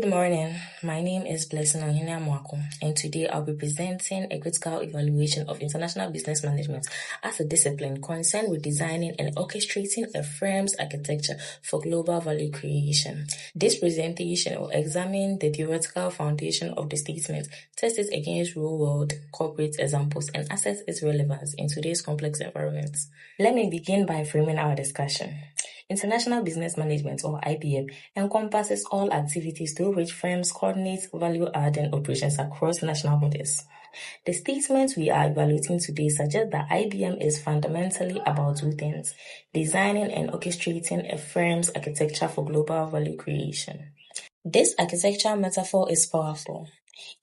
Good morning. My name is Blessing Ohene-Amoako, and today I'll be presenting a critical evaluation of international business management as a discipline concerned with designing and orchestrating a firm's architecture for global value creation. This presentation will examine the theoretical foundation of the statement, test it against real-world corporate examples, and assess its relevance in today's complex environment. Let me begin by framing our discussion. International Business Management, or IBM, encompasses all activities through which firms coordinate value-adding operations across national borders. The statement we are evaluating today suggests that IBM is fundamentally about two things: designing and orchestrating a firm's architecture for global value creation. This architecture metaphor is powerful.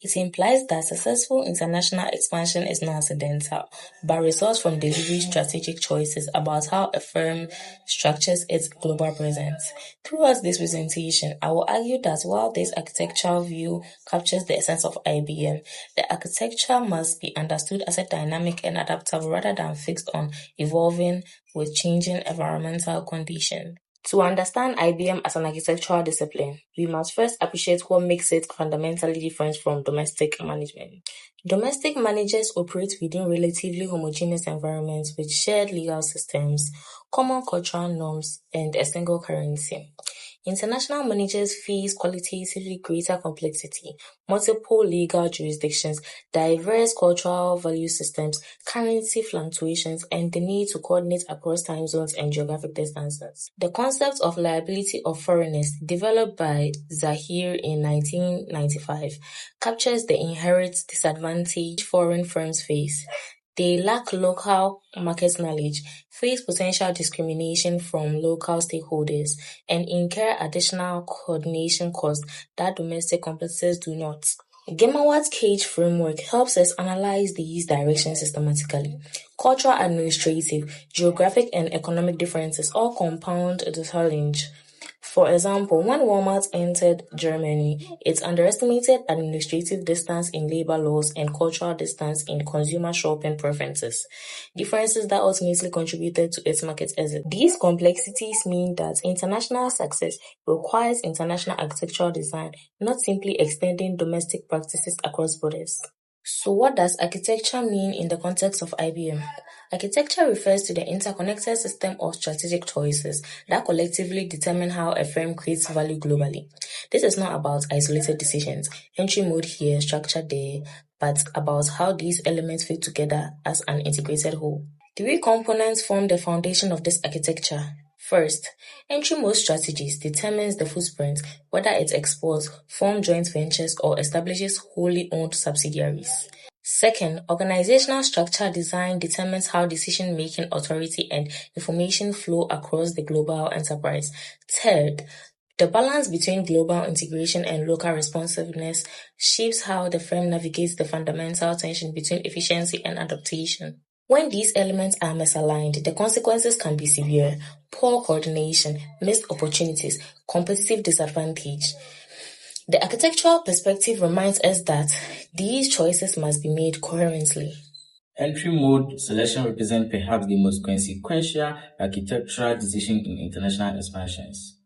It implies that successful international expansion is not accidental, but results from deliberate strategic choices about how a firm structures its global presence. Throughout this presentation, I will argue that while this architectural view captures the essence of IBM, the architecture must be understood as a dynamic and adaptable rather than fixed on evolving with changing environmental conditions. To understand IBM as an architectural discipline, we must first appreciate what makes it fundamentally different from domestic management. Domestic managers operate within relatively homogeneous environments with shared legal systems, common cultural norms, and a single currency. International managers face qualitatively greater complexity, multiple legal jurisdictions, diverse cultural value systems, currency fluctuations, and the need to coordinate across time zones and geographic distances. The concept of liability of foreigners, developed by Zahir in 1995, captures the inherent disadvantage foreign firms face. They lack local market knowledge, face potential discrimination from local stakeholders, and incur additional coordination costs that domestic complexes do not. Gemawat's Cage framework helps us analyze these directions systematically. Cultural, administrative, geographic, and economic differences all compound the challenge. For example, when Walmart entered Germany, it underestimated administrative distance in labor laws and cultural distance in consumer shopping preferences, differences that ultimately contributed to its market exit. These complexities mean that international success requires international architectural design, not simply extending domestic practices across borders. So what does architecture mean in the context of IBM? Architecture refers to the interconnected system of strategic choices that collectively determine how a firm creates value globally. This is not about isolated decisions, entry mode here, structure there, but about how these elements fit together as an integrated whole. Three components form the foundation of this architecture. First, entry mode strategies determines the footprint, whether it exports, forms joint ventures, or establishes wholly owned subsidiaries. Second, organizational structure design determines how decision-making authority and information flow across the global enterprise. Third, the balance between global integration and local responsiveness shapes how the firm navigates the fundamental tension between efficiency and adaptation. When these elements are misaligned, the consequences can be severe: poor coordination, missed opportunities, competitive disadvantage. The architectural perspective reminds us that these choices must be made coherently. Entry mode selection represents perhaps the most consequential architectural decision in international expansions.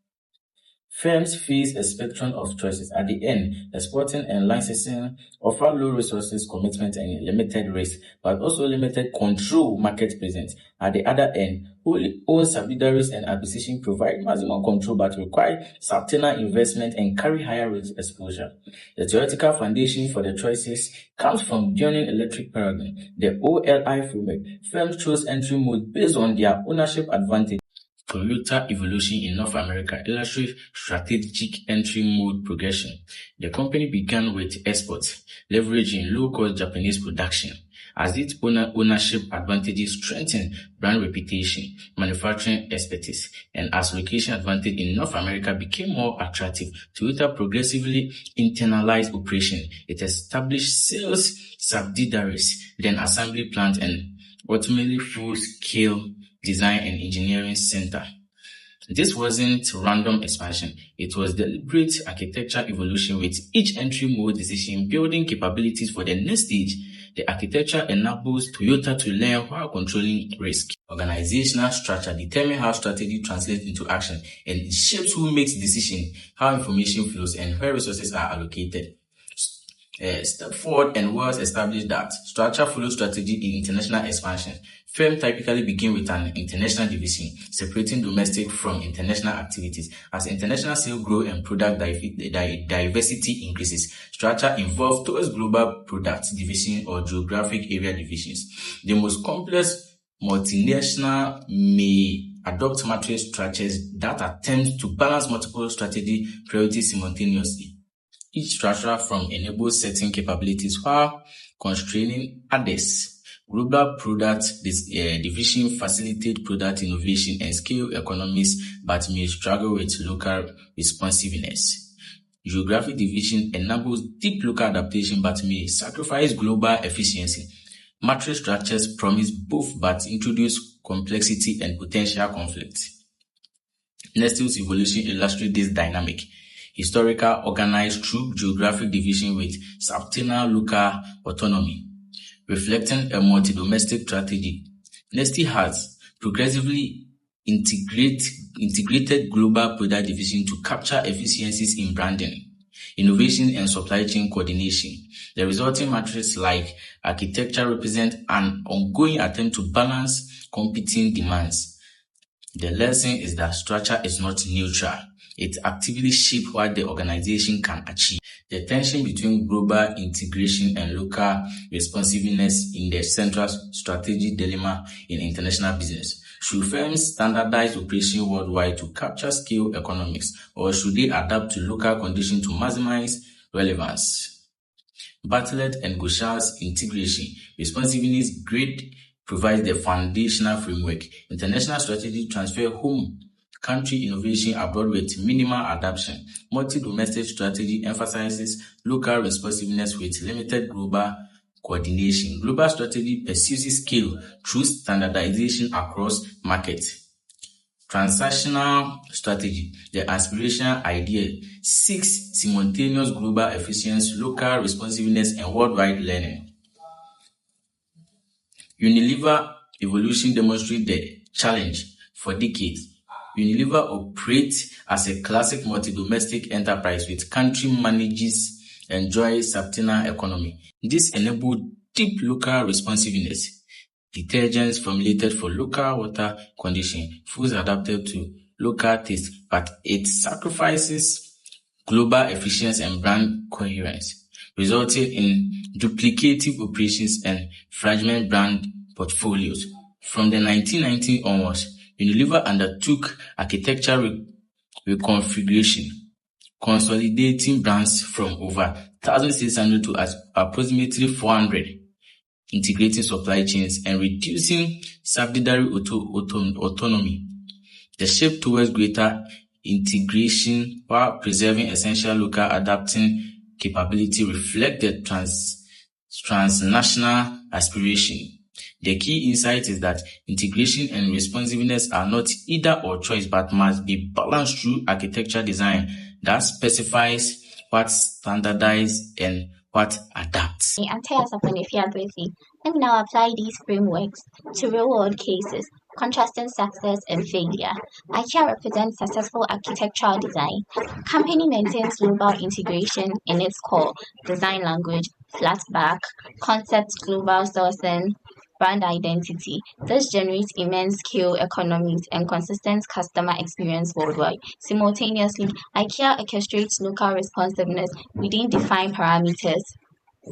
Firms face a spectrum of choices. At the end, exporting and licensing offer low resources commitment and limited risk, but also limited control market presence. At the other end, wholly owned subsidiaries and acquisition provide maximum control but require substantial investment and carry higher risk exposure. The theoretical foundation for the choices comes from General Electric paradigm, the OLI framework. Firms chose entry mode based on their ownership advantage. Toyota evolution in North America illustrates strategic entry mode progression. The company began with exports, leveraging low-cost Japanese production. As its ownership advantages strengthened brand reputation, manufacturing expertise, and as location advantage in North America became more attractive, Toyota progressively internalized operation. It established sales subsidiaries, then assembly plant, and ultimately full-scale design and engineering center. This wasn't random expansion. It was deliberate architecture evolution, with each entry mode decision building capabilities for the next stage. The architecture enables Toyota to learn while controlling risk. Organizational structure determines how strategy translates into action, and it shapes who makes decisions, how information flows, and where resources are allocated. Step forward and well established that structure follows strategy in international expansion. Firms typically begin with an international division, separating domestic from international activities. As international sales grow and product diversity increases, structure evolves towards global product division or geographic area divisions. The most complex multinational may adopt matrix structures that attempt to balance multiple strategy priorities simultaneously. Each structure enables certain capabilities while constraining others. Global product division facilitates product innovation and scale economies, but may struggle with local responsiveness. Geographic division enables deep local adaptation, but may sacrifice global efficiency. Matrix structures promise both, but introduce complexity and potential conflict. Nestle's evolution illustrates this dynamic. Historical organized through geographic division with subtenal local autonomy. Reflecting a multi-domestic strategy, Nestle has progressively integrated global product division to capture efficiencies in branding, innovation, and supply chain coordination. The resulting matrix-like architecture represents an ongoing attempt to balance competing demands. The lesson is that structure is not neutral. It actively shapes what the organization can achieve. The tension between global integration and local responsiveness in the central strategic dilemma in international business. Should firms standardize operations worldwide to capture scale economics, or should they adapt to local conditions to maximize relevance? Bartlett and Goshal's integration responsiveness grid provides the foundational framework. International strategy transfer home country innovation abroad with minimal adaptation. Multi-domestic strategy emphasizes local responsiveness with limited global coordination. Global strategy pursues scale through standardization across markets. Transactional strategy, the aspirational idea, seeks simultaneous global efficiency, local responsiveness, and worldwide learning. Unilever evolution demonstrates the challenge. For decades, Unilever operates as a classic multi-domestic enterprise with country manages enjoys subtenal economy. This enabled deep local responsiveness. Detergents formulated for local water conditions, foods adapted to local taste, but it sacrifices global efficiency and brand coherence, resulting in duplicative operations and fragmented brand portfolios. From the 1990s onwards, Unilever undertook architectural reconfiguration, consolidating brands from over 1,600 to approximately 400, integrating supply chains and reducing subsidiary autonomy. The shift towards greater integration while preserving essential local adapting capability reflects the transnational aspiration. The key insight is that integration and responsiveness are not either or choice, but must be balanced through architecture design that specifies what standardizes and what adapts. I'm Tawiah-Sarpong Abrafi. Let me now apply these frameworks to real-world cases, contrasting success and failure. IKEA represents successful architectural design. Company maintains global integration in its core design language, flat back, concept global sourcing, brand identity. This generates immense scale economies and consistent customer experience worldwide. Simultaneously, IKEA orchestrates local responsiveness within defined parameters.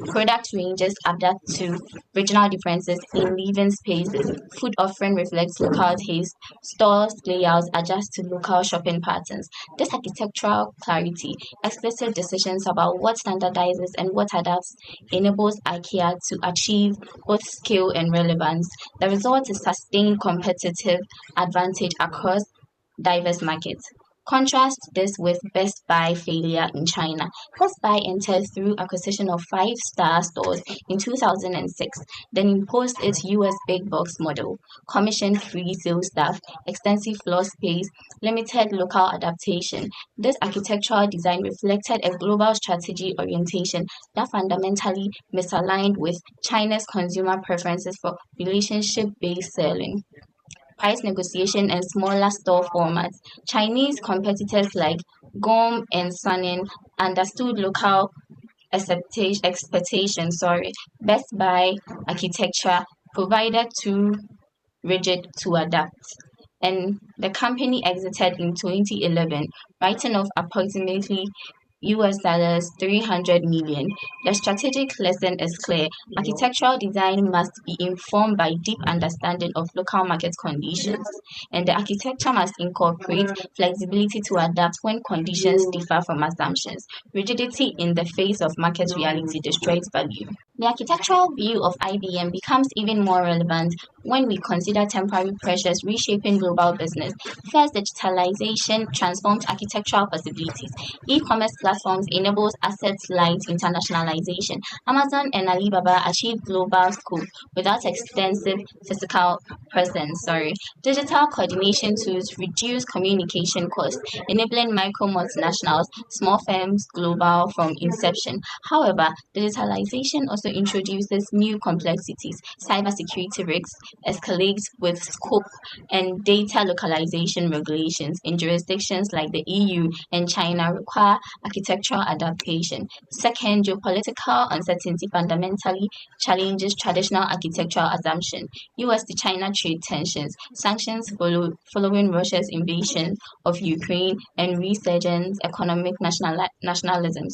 Product ranges adapt to regional differences in living spaces. Food offering reflects local taste. Stores layouts adjust to local shopping patterns. This architectural clarity, explicit decisions about what standardizes and what adapts, enables IKEA to achieve both scale and relevance. The result is sustained competitive advantage across diverse markets. Contrast this with Best Buy failure in China. Best Buy entered through acquisition of 5-star stores in 2006, then imposed its US big box model, commission-free sales staff, extensive floor space, limited local adaptation. This architectural design reflected a global strategy orientation that fundamentally misaligned with China's consumer preferences for relationship-based selling, price negotiation, and smaller store formats. Chinese competitors like Gom and Suning understood local expectations. Best Buy architecture provided too rigid to adapt, and the company exited in 2011, writing off approximately US $300 million. The strategic lesson is clear. Architectural design must be informed by deep understanding of local market conditions, and the architecture must incorporate flexibility to adapt when conditions differ from assumptions. Rigidity in the face of market reality destroys value. The architectural view of IBM becomes even more relevant when we consider temporary pressures reshaping global business. First, digitalization transformed architectural possibilities. E-commerce platforms enables asset-light internationalization. Amazon and Alibaba achieved global scope without extensive physical presence. Digital coordination tools reduce communication costs, enabling micro multinationals, small firms global from inception. However, digitalization also introduces new complexities. Cybersecurity risks escalate with scope and data localization regulations in jurisdictions like the EU and China require architectural adaptation. Second, geopolitical uncertainty fundamentally challenges traditional architectural assumptions. US to China trade tensions, sanctions following Russia's invasion of Ukraine, and resurgent economic nationalism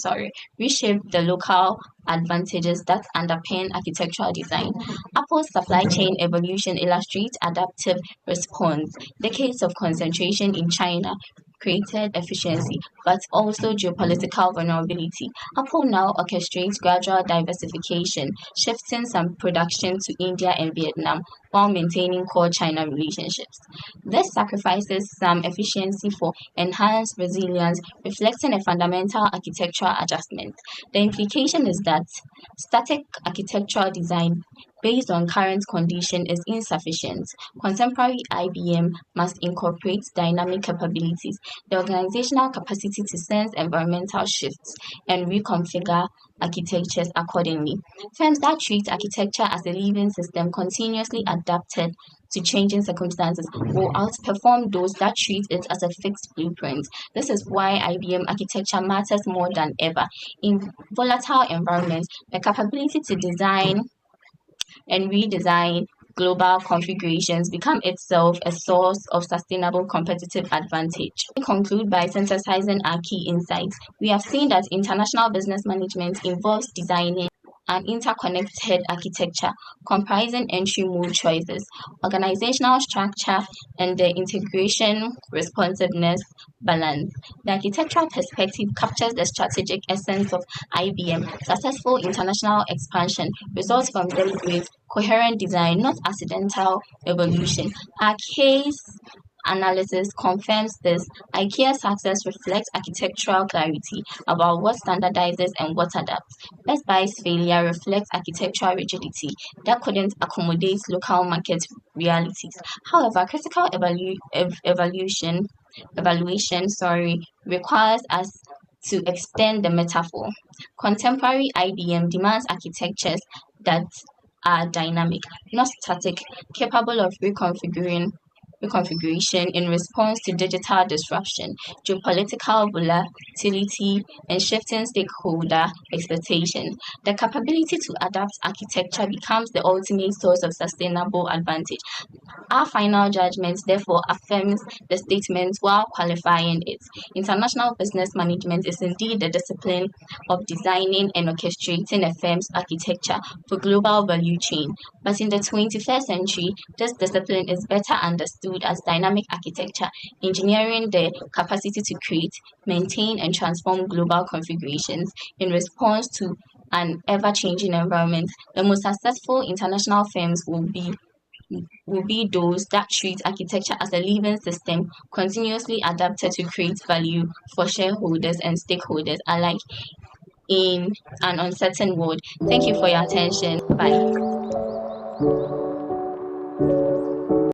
reshape the local advantages that underpin architectural design. Apple's supply chain evolution illustrates adaptive response. Decades of concentration in China created efficiency, but also geopolitical vulnerability. Apple now orchestrates gradual diversification, shifting some production to India and Vietnam while maintaining core China relationships. This sacrifices some efficiency for enhanced resilience, reflecting a fundamental architectural adjustment. The implication is that static architectural design based on current condition is insufficient. Contemporary IBM must incorporate dynamic capabilities, the organizational capacity to sense environmental shifts and reconfigure architectures accordingly. Firms that treat architecture as a living system continuously adapted to changing circumstances will outperform those that treat it as a fixed blueprint. This is why IBM architecture matters more than ever. In volatile environments, the capability to design and redesign global configurations become itself a source of sustainable competitive advantage. We conclude by synthesizing our key insights. We have seen that international business management involves designing an interconnected architecture comprising entry mode choices, organizational structure, and the integration responsiveness balance. The architectural perspective captures the strategic essence of IBM. Successful international expansion results from deliberate, coherent design, not accidental evolution. Our case analysis confirms this. IKEA's success reflects architectural clarity about what standardizes and what adapts. Best Buy's failure reflects architectural rigidity that couldn't accommodate local market realities. However, critical evaluation requires us to extend the metaphor. Contemporary IBM demands architectures that are dynamic, not static, capable of reconfiguration in response to digital disruption, geopolitical volatility, and shifting stakeholder expectations. The capability to adapt architecture becomes the ultimate source of sustainable advantage. Our final judgment, therefore, affirms the statement while qualifying it. International business management is indeed the discipline of designing and orchestrating a firm's architecture for global value chain. But in the 21st century, this discipline is better understood as dynamic architecture, engineering the capacity to create, maintain, and transform global configurations in response to an ever-changing environment. The most successful international firms will be will be those that treat architecture as a living system, continuously adapted to create value for shareholders and stakeholders alike in an uncertain world. Thank you for your attention. Bye.